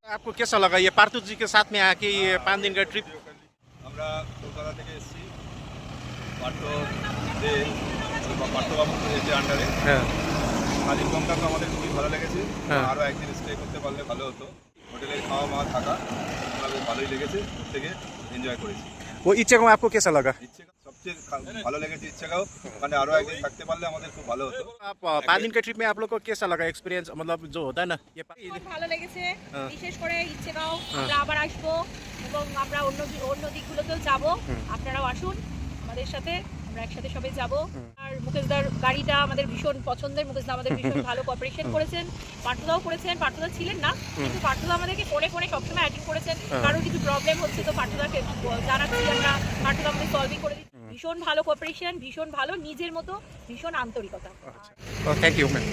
आपको कैसा लगा ये पार्थो जी के साथ में आके ये 5 दिन का ट्रिप? আমরা কলকাতা থেকে এসেছি পার্থ যে পার্থবাবুর যে আন্ডারে হ্যাঁ কালিম্পংটা তো আমাদের খুবই ভালো লেগেছে। হ্যাঁ। আরও একদিন স্টে করতে পারলে ভালো হতো। হোটেলে খাওয়া মাওয়া থাকা আমাদের ভালোই লেগেছে, থেকে এনজয় করেছি। वो इच्छागांव आपको कैसा लगा? ইচ্ছেগাঁও সবচেয়ে ভালো লেগেছে। ইচ্ছেগাঁও ওখানে আরও একদিন থাকতে পারলে আমাদের খুব ভালো হতো। आप 5 दिन के ट्रिप में आप लोग को कैसा लगा एक्सपीरियंस, मतलब जो होता है ना ये খুব ভালো লেগেছে। হ্যাঁ। বিশেষ করে ইচ্ছেগাঁও হ্যাঁ। আমরা আবার আসবো এবং আমরা অন্য দিকগুলোতেও যাব। আপনারাও আসুন আমাদের সাথে, আমরা একসাথে সবাই যাব। আর মুকেশদার গাড়িটা আমাদের ভীষণ পছন্দের। মুকেশদা আমাদের ভীষণ ভালো কোঅপারেশন করেছেন। পার্থদাও করেছেন, পার্থদা ছিলেন না কিন্তু পার্থদা আমাদেরকে ফোনে সবসময় অ্যাটেন্ড করেছেন। কারোর কিছু প্রবলেম হচ্ছে তো পার্থদাকে জানাচ্ছি আমরা, পার্থদা আমাদের সলভিং করে দিচ্ছি। ভীষণ ভালো কোঅপারেশন, ভীষণ ভালো, নিজের মতো ভীষণ আন্তরিকতা। अच्छा, थैंक यू मैम।